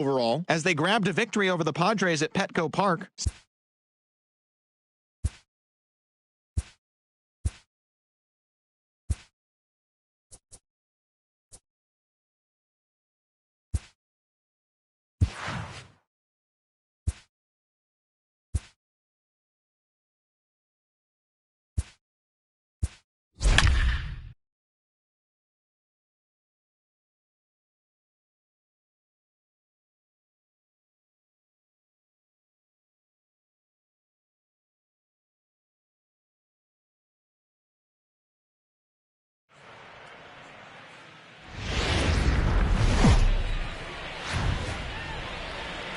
overall as they grabbed a victory over the Padres at Petco Park.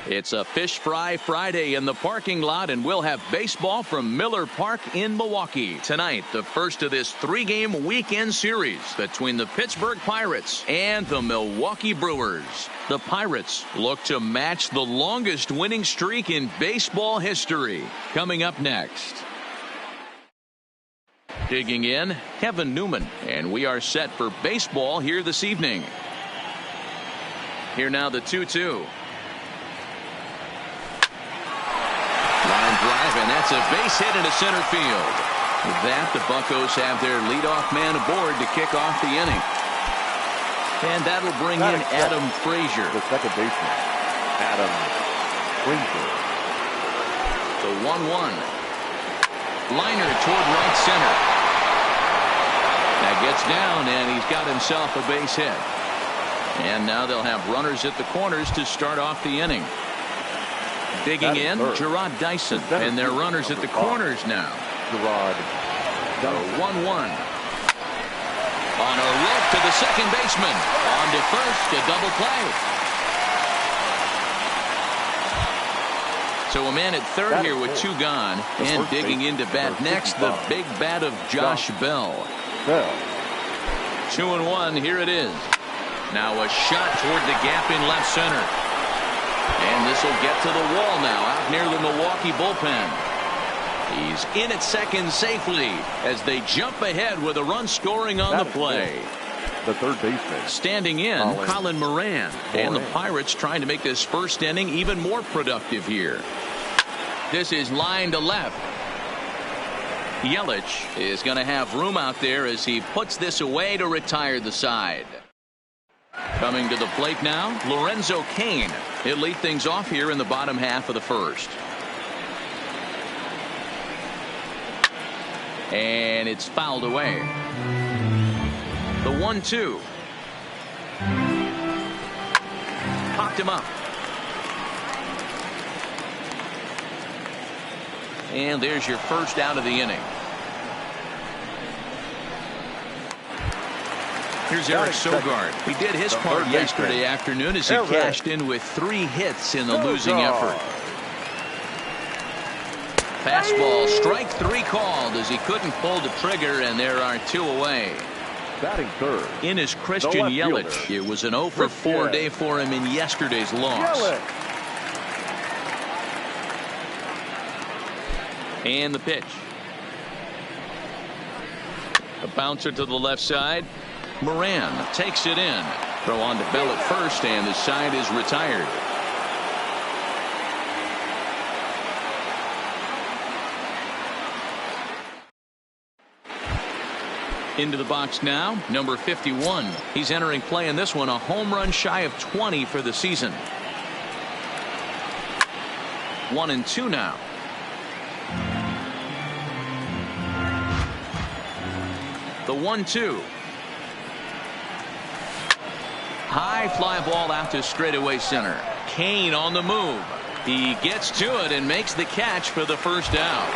It's a Fish Fry Friday in the parking lot, and we'll have baseball from Miller Park in Milwaukee. Tonight, the first of this three-game weekend series between the Pittsburgh Pirates and the Milwaukee Brewers. The Pirates look to match the longest winning streak in baseball history. Coming up next. Digging in, Kevin Newman, and we are set for baseball here this evening. Here now the 2-2. Line drive, and that's a base hit into center field. With that, the Buccos have their leadoff man aboard to kick off the inning. And that'll bring in Adam Frazier. The second baseman, Adam Frazier. So 1-1. Liner toward right center. That gets down, and he's got himself a base hit. And now they'll have runners at the corners to start off the inning. Digging in, Gerard Dyson, and their runners at the corners now. Gerard Dyson. 1-1. On a rope to the second baseman. On to first, a double play. So a man at third here with two gone, and digging into bat next, the big bat of Josh Bell. 2-1, here it is. Now a shot toward the gap in left center. And this will get to the wall now out near the Milwaukee bullpen. He's in at second safely as they jump ahead with a run scoring on the play. The third baseman. Standing in, Colin Moran. And the Pirates trying to make this first inning even more productive here. This is line to left. Yelich is going to have room out there as he puts this away to retire the side. Coming to the plate now, Lorenzo Cain. He'll lead things off here in the bottom half of the first. And it's fouled away. The 1-2. Popped him up. And there's your first out of the inning. Here's Eric Sogard. He did his part yesterday afternoon as he cashed in with 3 hits in the losing effort. Fastball, strike 3 called as he couldn't pull the trigger, and there are 2 away. Batting third. In is Christian Yelich. It was an 0 for 4 day for him in yesterday's loss. And the pitch. A bouncer to the left side. Moran takes it in. Throw on to Bell at first, and the side is retired. Into the box now, number 51. He's entering play in this one, a home run shy of 20 for the season. 1-2 now. The 1-2. High fly ball out to straightaway center. Cain on the move. He gets to it and makes the catch for the first out.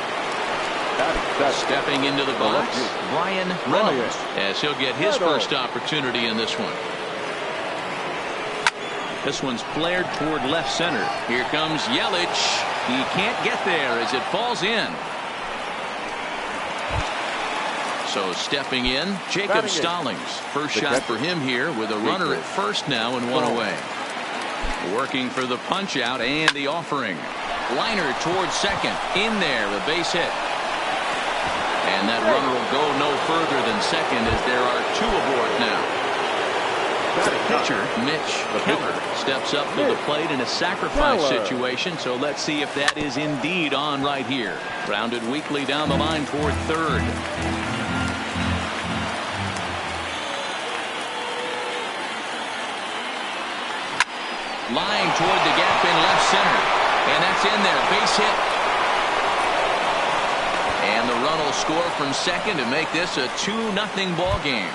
Stepping into the box, Brian Reynolds, as he'll get his first opportunity in this one. This one's flared toward left center. Here comes Yelich. He can't get there as it falls in. So stepping in, Jacob Stallings. First shot for him here with a runner at first now and 1 away. Working for the punch out and the offering. Liner towards second. In there, a base hit. And that runner will go no further than second as there are 2 aboard now. Pitcher Mitch Keller steps up to the plate in a sacrifice situation, so let's see if that is indeed on right here. Grounded weakly down the line toward third. Line toward the gap in left center, and that's in there. Base hit. And the run will score from second to make this a 2-0 ball game.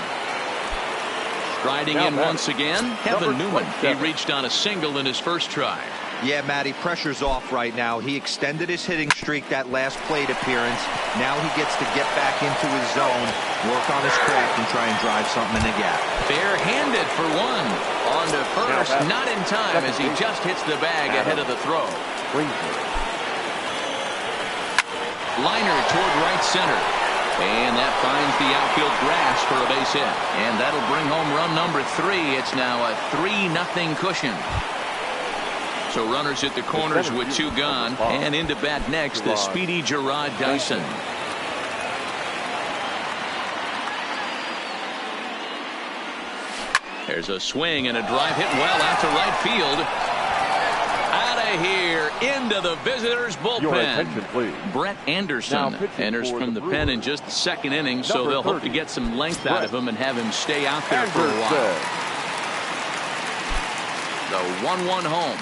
Striding in once again, Kevin Newman. He reached on a single in his first try. Yeah, Matty, pressure's off right now. He extended his hitting streak that last plate appearance. Now he gets to get back into his zone, work on his craft, and try and drive something in the gap. Bare-handed for one. On to first, not in time as he just hits the bag ahead of the throw. Liner toward right center. And that finds the outfield grass for a base hit. And that'll bring home run number 3. It's now a 3-0 cushion. So runners at the corners with 2 gone. And into bat next, the speedy Gerard Dyson. There's a swing and a drive hit well out to right field. Out of here into the visitors' bullpen. Brett Anderson enters from the pen in just the second inning, so they'll hope to get some length out of him and have him stay out there for a while. The 1-1 home.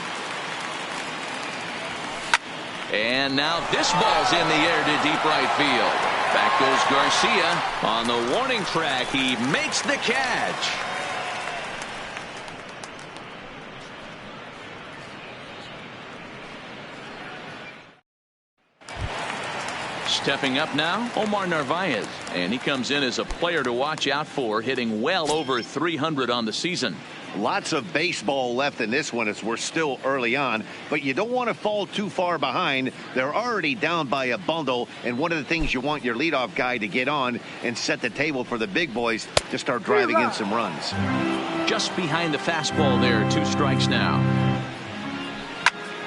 And now this ball's in the air to deep right field. Back goes Garcia on the warning track. He makes the catch. Stepping up now, Omar Narvaez, and he comes in as a player to watch out for, hitting well over 300 on the season. Lots of baseball left in this one as we're still early on, but you don't want to fall too far behind. They're already down by a bundle, and one of the things you want your leadoff guy to get on and set the table for the big boys to start driving in some runs. Just behind the fastball there, 2 strikes now.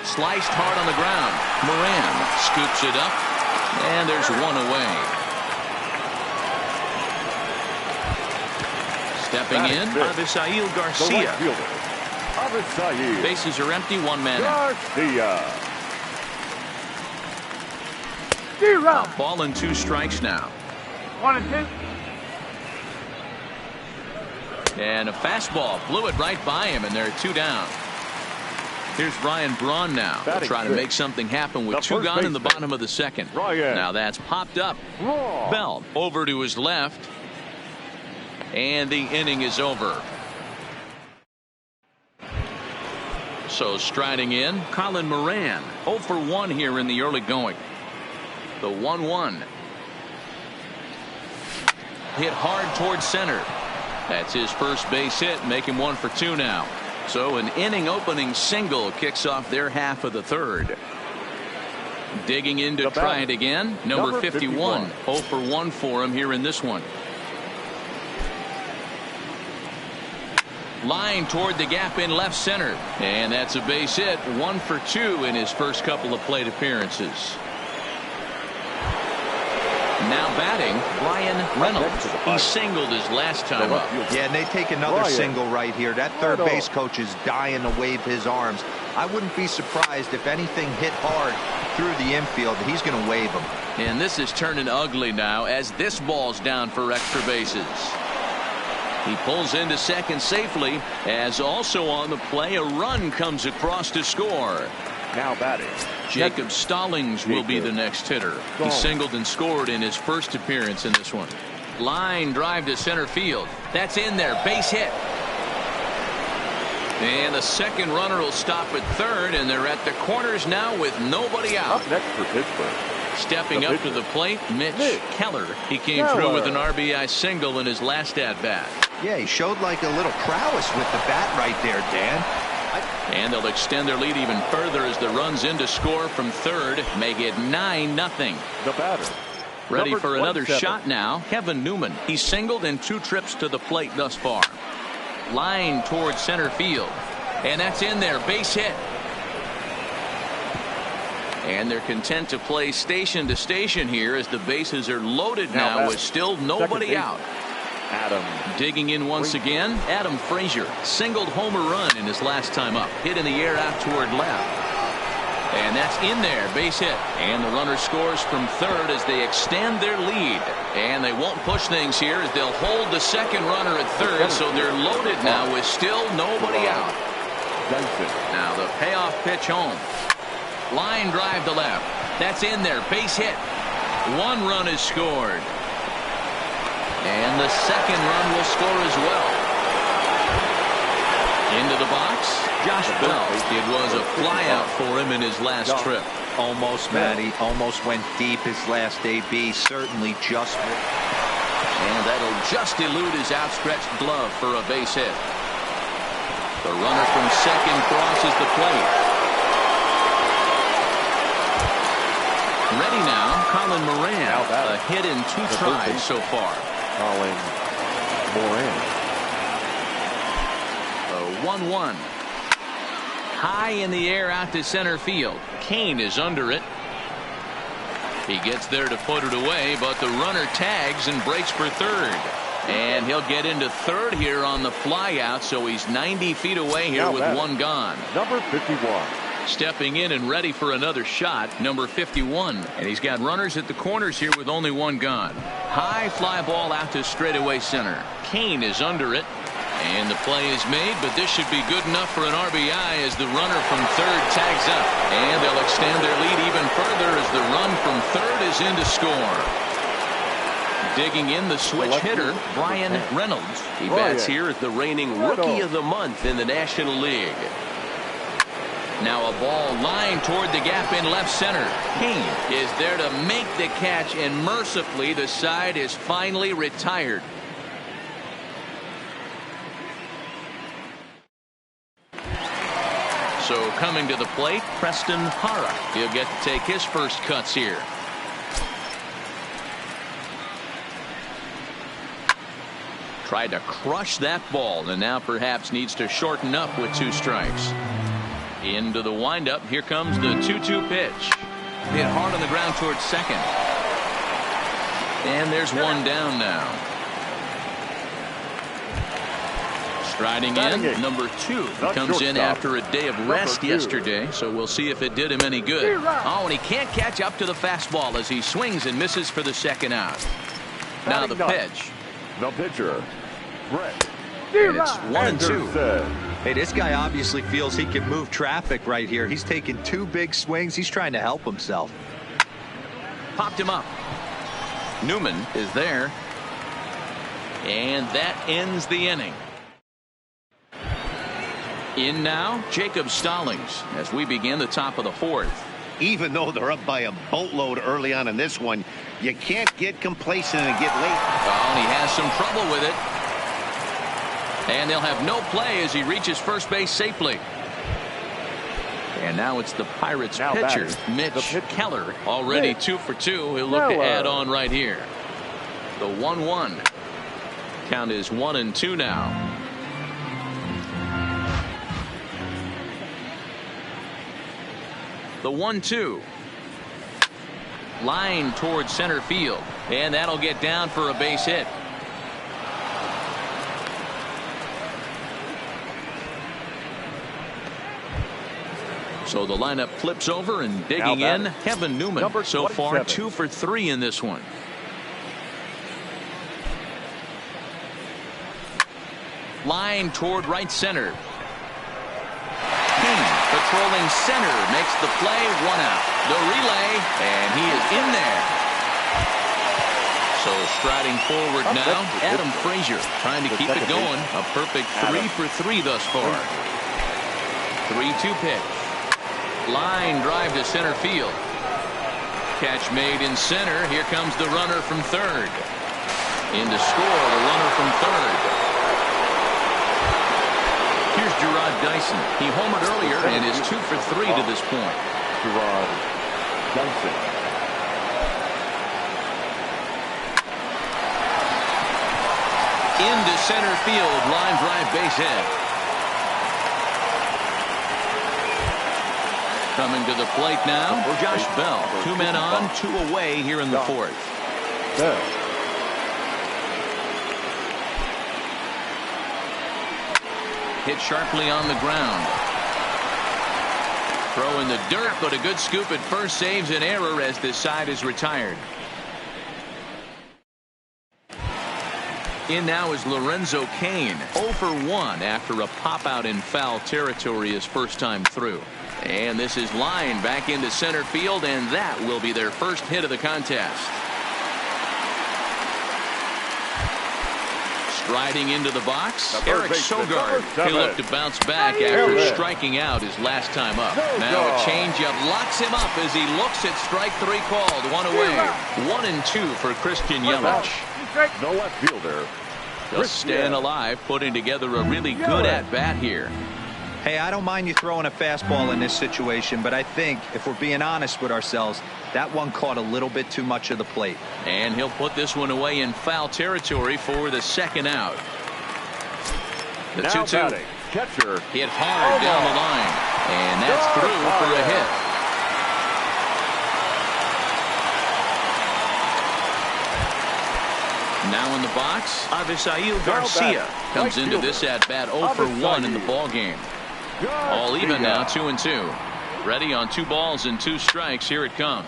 Sliced hard on the ground. Moran scoops it up. And there's 1 away. Stepping in, Avisail Garcia. Bases are empty, 1 man out. A ball and 2 strikes now. 1-2. And a fastball blew it right by him, and there are 2 down. Here's Ryan Braun now. He'll try to make something happen with 2 gone in the bottom of the second. Now that's popped up. Bell over to his left. And the inning is over. So striding in, Colin Moran. 0 for 1 here in the early going. The 1-1. Hit hard towards center. That's his first base hit, making 1 for 2 now. So an inning opening single kicks off their half of the third. Digging in to try it again. Number 51. 0 for 1 for him here in this one. Line toward the gap in left center. And that's a base hit. 1 for 2 in his first couple of plate appearances. Now batting, Brian Reynolds. He singled his last time up. Yeah, and they take another single right here. That third base coach is dying to wave his arms. I wouldn't be surprised if anything hit hard through the infield. He's going to wave them. And this is turning ugly now as this ball's down for extra bases. He pulls into second safely as also on the play a run comes across to score. Now batting, Jacob Stallings will be the next hitter. He singled and scored in his first appearance in this one. Line drive to center field. That's in there. Base hit. And the second runner will stop at third, and they're at the corners now with nobody out. Up next for Pittsburgh. Stepping up to the plate, Mitch Keller. He came through with an RBI single in his last at-bat. Yeah, he showed like a little prowess with the bat right there, Dan. And they'll extend their lead even further as the runs in to score from third, make it 9-0. The batter. Ready for another shot now, Kevin Newman. He singled in 2 trips to the plate thus far. Line towards center field. And that's in there. Base hit. And they're content to play station to station here as the bases are loaded now with still nobody out. Digging in once again, Adam Frazier singled homer run in his last time up. Hit in the air out toward left. And that's in there, base hit. And the runner scores from third as they extend their lead. And they won't push things here as they'll hold the second runner at third, so they're loaded now with still nobody out. Now the payoff pitch home. Line drive to left. That's in there, base hit. One run is scored. And the second run will score as well. Into the box, Josh Bell. It was a flyout for him in his last trip. Almost, Matty. Almost went deep his last AB. Certainly just. And that'll just elude his outstretched glove for a base hit. The runner from second crosses the plate. Ready now, Colin Moran. A hit in 2 tries so far. Colin Moran. The 1-1. High in the air out to center field. Kane is under it. He gets there to put it away, but the runner tags and breaks for third. And he'll get into third here on the flyout, so he's 90 feet away here with one gone. Number 51. Stepping in and ready for another shot, number 51. And he's got runners at the corners here with only one gone. High fly ball out to straightaway center. Kane is under it. And the play is made, but this should be good enough for an RBI as the runner from third tags up. And they'll extend their lead even further as the run from third is in to score. Digging in the switch hitter, Brian Reynolds. He bats here as the reigning Rookie of the Month in the National League. Now a ball lined toward the gap in left center. Kane is there to make the catch, and mercifully the side is finally retired. So coming to the plate, Preston Hara. He'll get to take his first cuts here. Tried to crush that ball, and now perhaps needs to shorten up with 2 strikes. Into the windup. Here comes the 2-2 pitch. Hit hard on the ground towards second. And there's one down now. Striding in, number 2 comes in after a day of rest yesterday, so we'll see if it did him any good. Oh, and he can't catch up to the fastball as he swings and misses for the second out. Now the pitch. The pitcher, Brett. And it's 1-2. Hey, this guy obviously feels he can move traffic right here. He's taking 2 big swings. He's trying to help himself. Popped him up. Newman is there. And that ends the inning. In now, Jacob Stallings as we begin the top of the 4th. Even though they're up by a boatload early on in this one, you can't get complacent and get late. Oh, and he has some trouble with it. And they'll have no play as he reaches first base safely. And now it's the Pirates pitcher, Mitch Keller, already 2 for 2. He'll look to add on right here. The 1-1. Count is 1-2 now. The 1-2. Line towards center field. And that'll get down for a base hit. So the lineup flips over, and digging in, Kevin Newman. So far 2 for 3 in this one. Line toward right center. King patrolling center makes the play, 1 out. The relay, and he is in there. So striding forward now, Adam Frazier trying to keep it going. A perfect 3 for 3 thus far. 3-2 pitch. Line drive to center field. Catch made in center. Here comes the runner from third. In to score, the runner from third. Here's Gerard Dyson. He homered earlier and is 2 for 3 to this point. Gerard Dyson. Into center field. Line drive, base hit. Coming to the plate now, Josh Bell. 2 men on, 2 away here in the 4th. hit sharply on the ground. Throw in the dirt, but a good scoop at first saves an error as this side is retired. In now is Lorenzo Cain, 0 for 1 after a pop out in foul territory his first time through. And this is lined back into center field, and that will be their first hit of the contest. Striding into the box, Eric Sogard. He'll look to bounce back after striking out his last time up. Now a changeup locks him up as he looks at strike 3 called. One away. 1-2 for Christian Yelich. No left fielder. Just staying alive, putting together a really good at-bat here. Hey, I don't mind you throwing a fastball in this situation, but I think if we're being honest with ourselves, that one caught a little bit too much of the plate. And he'll put this one away in foul territory for the second out. The 2-2. Catcher. Hit hard down the line. And that's through for a hit. Now in the box, Avisail Garcia comes into this at-bat 0 for 1 in the ballgame. All even now, 2-2. Ready on 2 balls and 2 strikes. Here it comes.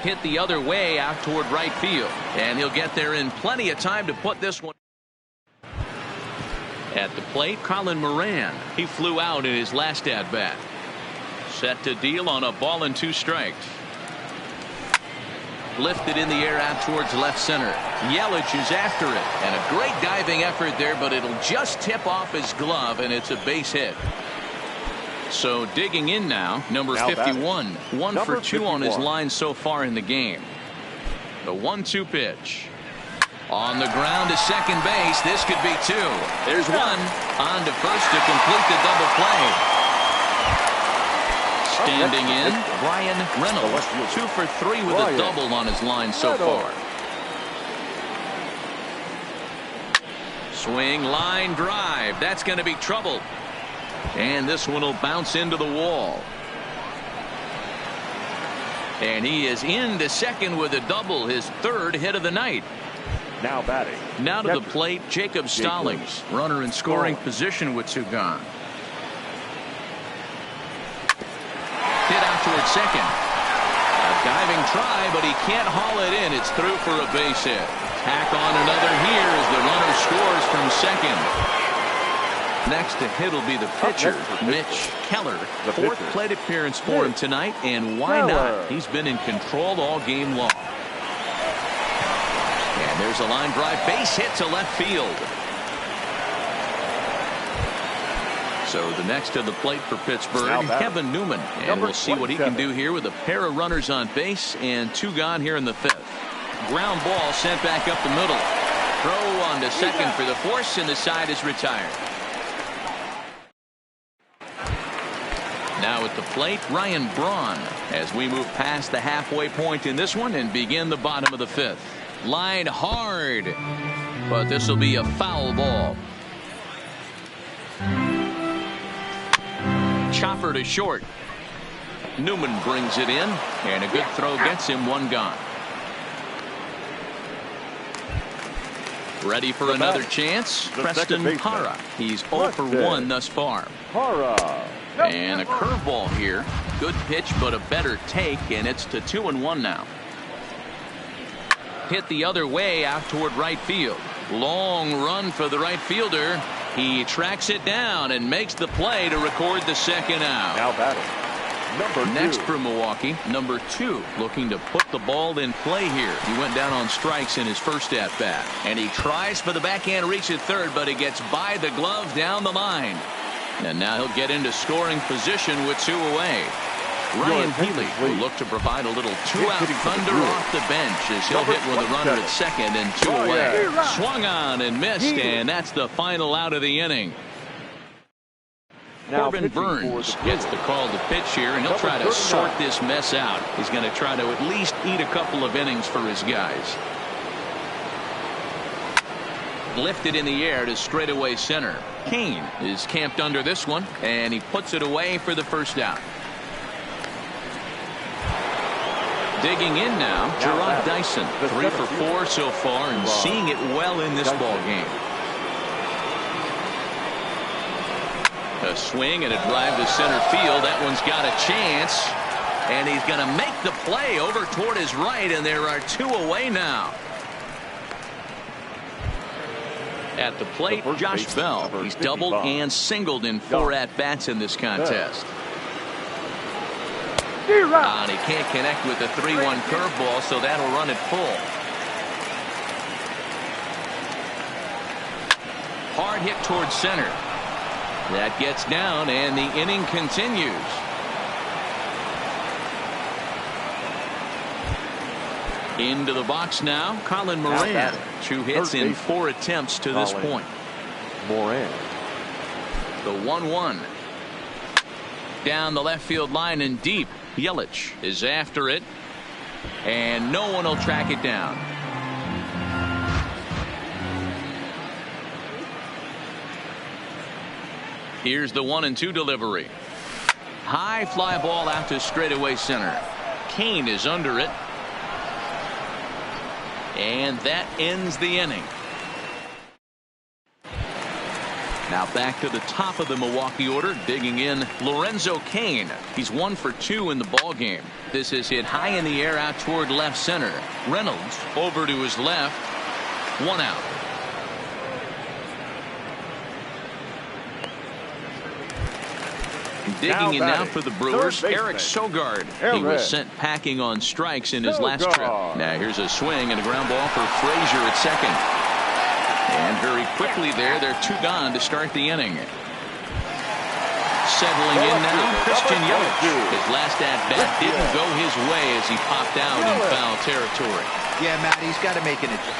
Hit the other way out toward right field. And he'll get there in plenty of time to put this one. At the plate, Colin Moran. He flew out in his last at-bat. Set to deal on a ball and 2 strikes. Lifted in the air out towards left center. Yelich is after it. And a great diving effort there, but it'll just tip off his glove, and it's a base hit. So digging in now, number 51. 1 for 2 on his line so far in the game. The 1-2 pitch. On the ground to second base. This could be 2. There's 1. On to first to complete the double play. Standing in, Brian Reynolds. 2 for 3 with a double on his line so far. Swing, line drive. That's going to be trouble. And this one will bounce into the wall. And he is into second with a double, his 3rd hit of the night. Now batting. Now to the plate, Jacob Stallings. Runner in scoring position with 2 gone. Hit out towards second. A diving try, but he can't haul it in. It's through for a base hit. Tack on another here as the runner scores from second. Next to hit will be the pitcher, Mitch Keller. 4th plate appearance for him tonight, and why not? He's been in control all game long. And there's a line drive base hit to left field. So the next to the plate for Pittsburgh, Kevin Newman. And we'll see what he can do here with a pair of runners on base and 2 gone here in the 5th. Ground ball sent back up the middle. Throw on to second for the force, and the side is retired. Now at the plate, Ryan Braun, as we move past the halfway point in this one and begin the bottom of the 5th. Line hard, but this will be a foul ball. Chopper to short. Newman brings it in, and a good throw gets him 1 gone. Ready for another chance, Preston Hara. He's 0 for 1 thus far. And a curveball here. Good pitch, but a better take, and it's to 2-1 now. Hit the other way out toward right field. Long run for the right fielder. He tracks it down and makes the play to record the second out. Now batting. Next for Milwaukee, number 2, looking to put the ball in play here. He went down on strikes in his first at bat, and he tries for the backhand reach at third, but he gets by the glove down the line. And now he'll get into scoring position with 2 away. Ryan Healy will look to provide a little 2-out thunder off the bench as he'll hit with a runner at second and 2 away. Swung on and missed, and that's the final out of the inning. Corbin Burns gets the call to pitch here, and he'll try to sort this mess out. He's going to try to at least eat a couple of innings for his guys. Lifted in the air to straightaway center. Kane is camped under this one, and he puts it away for the first out. Digging in now, Gerard Dyson. 3 for 4 so far, and seeing it well in this ball game. A swing and a drive to center field. That one's got a chance. And he's going to make the play over toward his right, and there are 2 away now. At the plate, Josh Bell. He's doubled and singled in 4 at-bats in this contest. And he can't connect with the 3-1 curveball, so that'll run it full. Hard hit towards center. That gets down, and the inning continues. Into the box now, Colin Moran. 2 hits in 4 attempts to this point. Moran. The 1-1. Down the left field line and deep. Yelich is after it, and no one will track it down. Here's the 1-2 delivery. High fly ball out to straightaway center. Kane is under it. And that ends the inning. Now back to the top of the Milwaukee order, digging in Lorenzo Cain. He's 1 for 2 in the ball game. This is hit high in the air out toward left center. Reynolds over to his left. 1 out. Digging in now for the Brewers, Eric Sogard. He was sent packing on strikes in his last trip. Now here's a swing and a ground ball for Frazier at second. And very quickly there, they're 2 gone to start the inning. Settling in now, Christian Yelich. His last at-bat didn't go his way as he popped out in foul territory. Yeah, Matt, he's got to make an adjustment.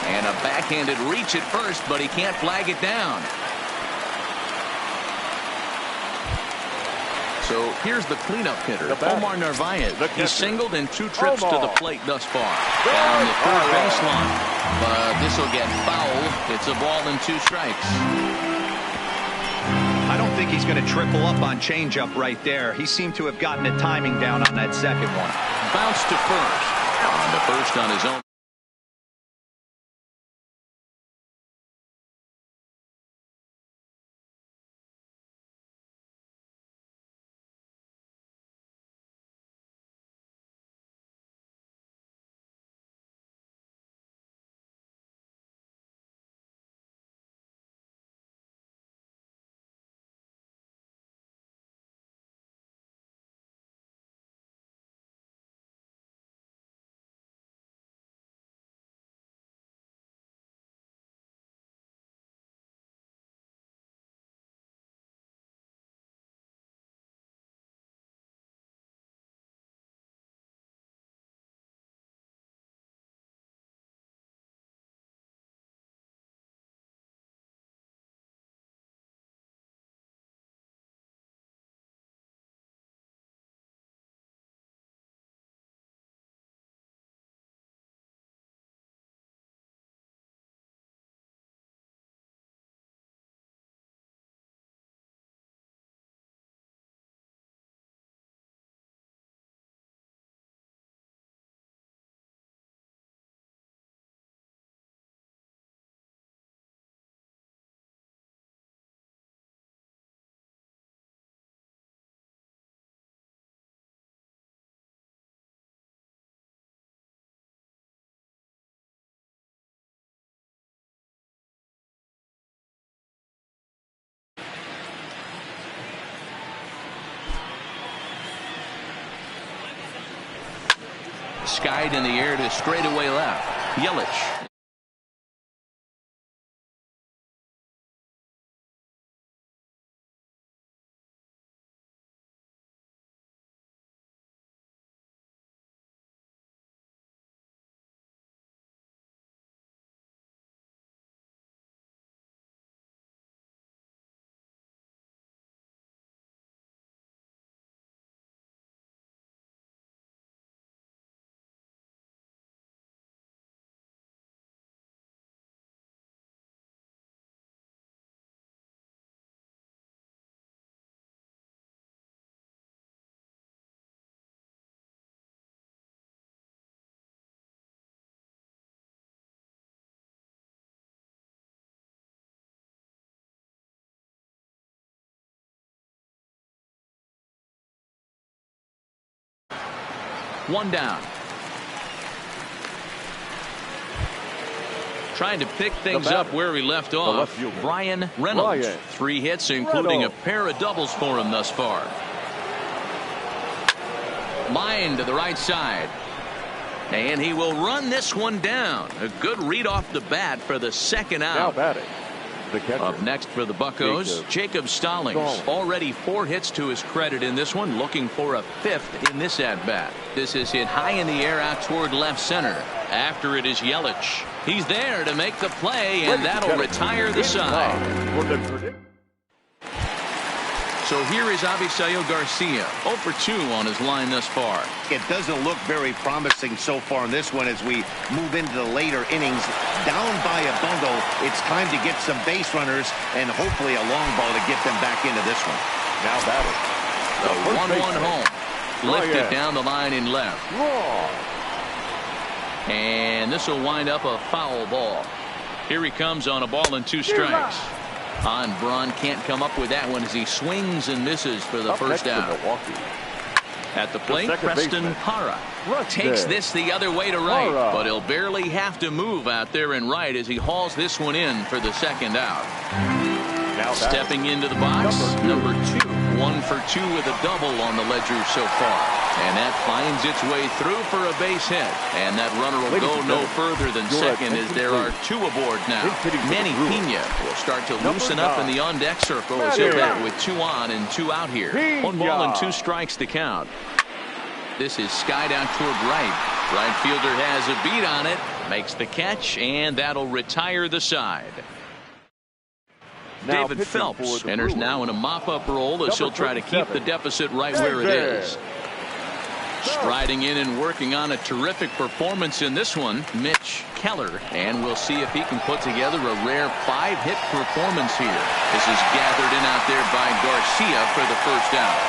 And a backhanded reach at first, but he can't flag it down. So here's the cleanup hitter, Omar Narvaez. He's singled in 2 trips to the plate thus far. Down the third baseline. But this will get foul. It's a ball and 2 strikes. I don't think he's going to triple up on changeup right there. He seemed to have gotten the timing down on that second one. Bounce to first. On to first on his own. Skied in the air to straightaway left. Yelich. One down. Trying to pick things up where he left off. Brian Reynolds. 3 hits, including a pair of doubles for him thus far. Line to the right side. And he will run this one down. A good read off the bat for the second out. Now batting, the catcher. Up next for the Buccos, Jacob Stallings. Already 4 hits to his credit in this one, looking for a 5th in this at-bat. This is hit high in the air out toward left center. After it is Yelich. He's there to make the play, and that'll retire the side. So here is Avisail Garcia, 0 for 2 on his line thus far. It doesn't look very promising so far in this one as we move into the later innings. Down by a bundle, it's time to get some base runners and hopefully a long ball to get them back into this one. Now batting, The 1-1 home. Lifted down the line in left. And this will wind up a foul ball. Here he comes on a ball and 2 strikes. Han Braun can't come up with that one as he swings and misses for the first out. At the plate, Preston Para takes this the other way to right, but he'll barely have to move out there in right as he hauls this one in for the second out. Now stepping into the box, number 2. 1 for 2 with a double on the ledger so far. And that finds its way through for a base hit. And that runner will go no further than second as there are 2 aboard now. Manny Pena will start to loosen up in the on-deck circle as he'll bat with 2 on and 2 out here. 1 ball and 2 strikes to count. This is skied out toward right. Right fielder has a beat on it, makes the catch, and that'll retire the side. David Phelps enters now in a mop-up role as he'll try to keep the deficit right where it is. Striding in and working on a terrific performance in this one, Mitch Keller, and we'll see if he can put together a rare 5-hit performance here. This is gathered in out there by Garcia for the first out.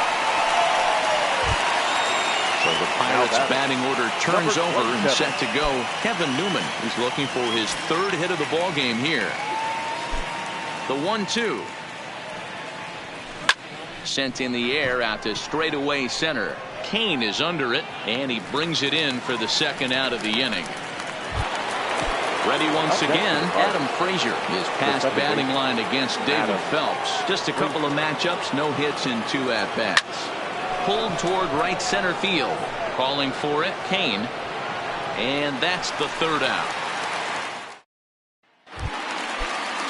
So the Pirates' batting order turns over and set to go. Kevin Newman is looking for his 3rd hit of the ball game here. The 1-2. Sent in the air out to straightaway center. Kane is under it, and he brings it in for the second out of the inning. Ready once again, Adam Frazier is past batting line against David Phelps. Just a couple of matchups, no hits in 2 at-bats. Pulled toward right center field. Calling for it, Kane. And that's the 3rd out.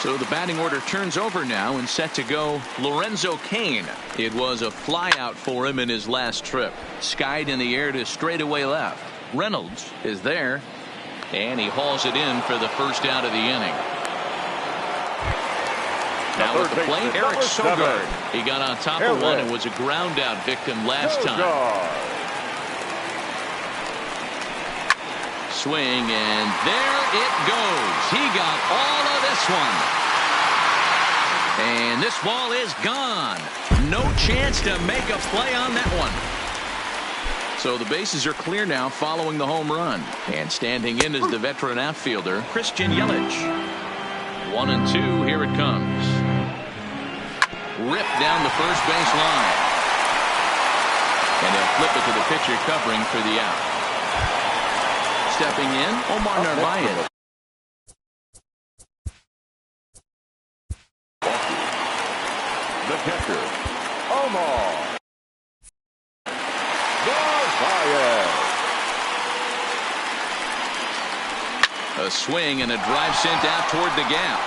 So the batting order turns over now and set to go Lorenzo Cain. It was a fly out for him in his last trip. Skied in the air to straightaway left. Reynolds is there, and he hauls it in for the first out of the inning. Now at the plate, Eric Sogard. He got on top of one and was a ground out victim last time. Swing, and there it goes. He got all of this one. And this ball is gone. No chance to make a play on that one. So the bases are clear now following the home run. And standing in is the veteran outfielder, Christian Yelich. 1-2, here it comes. Ripped down the first base line. And they'll flip it to the pitcher covering for the out. Stepping in, Omar Narvaez. The catcher, Omar Narvaez. A swing and a drive sent out toward the gap.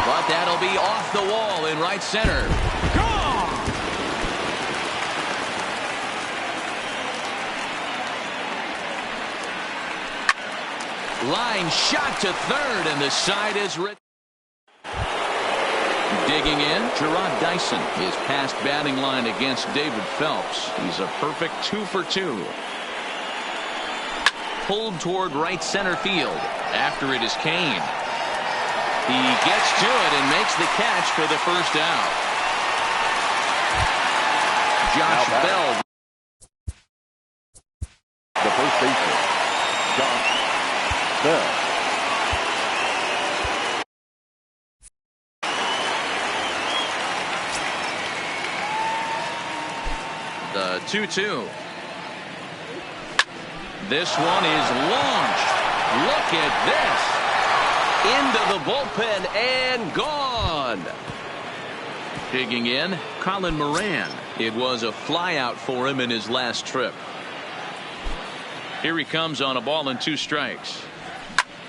But that'll be off the wall in right center. Gone! Line shot to third, and the side is written. Digging in, Gerard Dyson is past batting line against David Phelps. He's a perfect 2 for 2. Pulled toward right center field. After it is Kane. He gets to it and makes the catch for the first out. Josh Bell. The first baseman, Josh Bell. The 2-2. This one is launched. Look at this. Into the bullpen and gone. Digging in, Colin Moran. It was a flyout for him in his last trip. Here he comes on a ball and 2 strikes.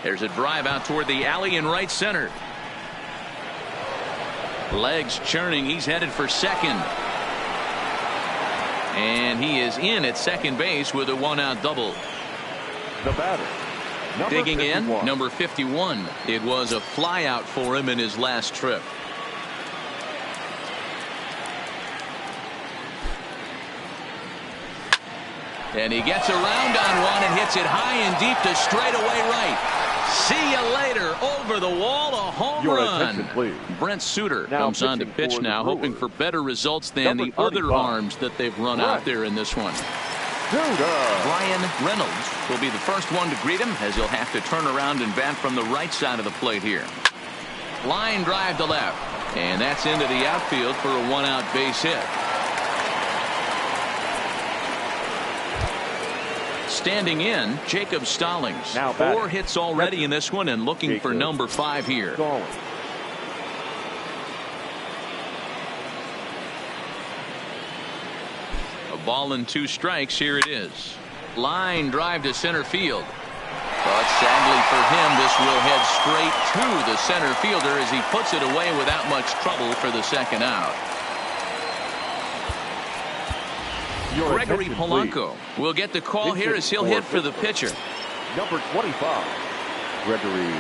There's a drive out toward the alley in right center. Legs churning. He's headed for second. And he is in at second base with a 1-out double. The batter, Digging 51. in, number 51. It was a flyout for him in his last trip. And he gets around on one and hits it high and deep to straightaway right. See you later. Over the wall, a home Your run. attention, please. Brent Suter Now comes on to pitching pitch for the now, hoping Brewers. for better results than Number the other 35. arms that they've run out there in this one. Ryan Reynolds will be the first one to greet him, as he'll have to turn around and bat from the right side of the plate here. Line drive to left, and that's into the outfield for a 1-out base hit. Standing in, Jacob Stallings. Now 4 batting. hits already in this one and looking for Jacob number 5 here. Stallings. A ball and 2 strikes. Here it is. Line drive to center field. But sadly for him, this will head straight to the center fielder as he puts it away without much trouble for the second out. Your Gregory attention, Polanco will get the call here as he'll hit for the pitcher. Number 25, Gregory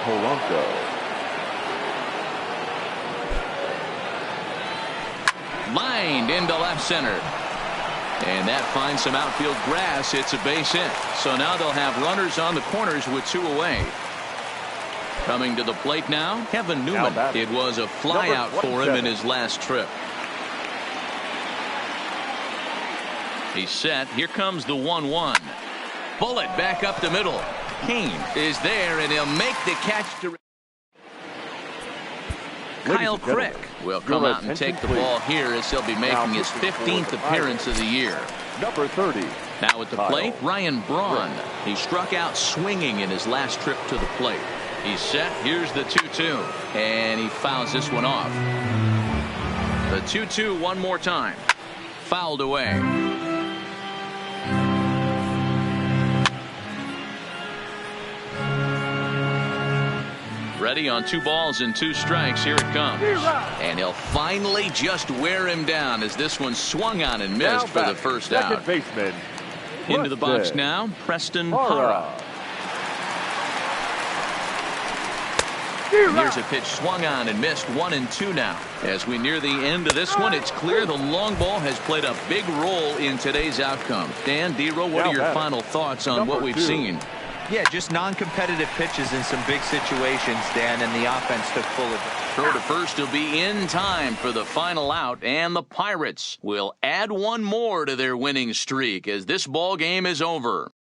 Polanco. Lined into left center. And that finds some outfield grass. It's a base hit. So now they'll have runners on the corners with 2 away. Coming to the plate now, Kevin Newman. It was a flyout for him in his last trip. He's set. Here comes the 1-1. Bullet back up the middle. Kane is there, and he'll make the catch to Kyle Crick will come out and take the ball here as he'll be making his 15th appearance of the year. Number 30. Now at the plate, Ryan Braun. He struck out swinging in his last trip to the plate. He's set. Here's the 2-2. And he fouls this one off. The 2-2 one more time. Fouled away. Ready on 2 balls and 2 strikes. Here it comes. And he'll finally just wear him down as this one swung on and missed for the first out. Baseman, Into the box now, Preston Hara. Here's a pitch swung on and missed. 1-2 now. As we near the end of this one, it's clear the long ball has played a big role in today's outcome. Dan Dero, what are your final thoughts on what we've seen? Yeah, just non-competitive pitches in some big situations, Dan, and the offense took full advantage. Throw to first will be in time for the final out, and the Pirates will add 1 more to their winning streak as this ball game is over.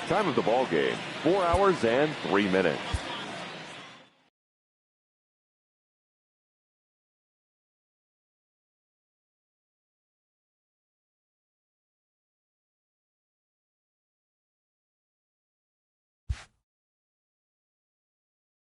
Time of the ball game, 4 hours and 3 minutes.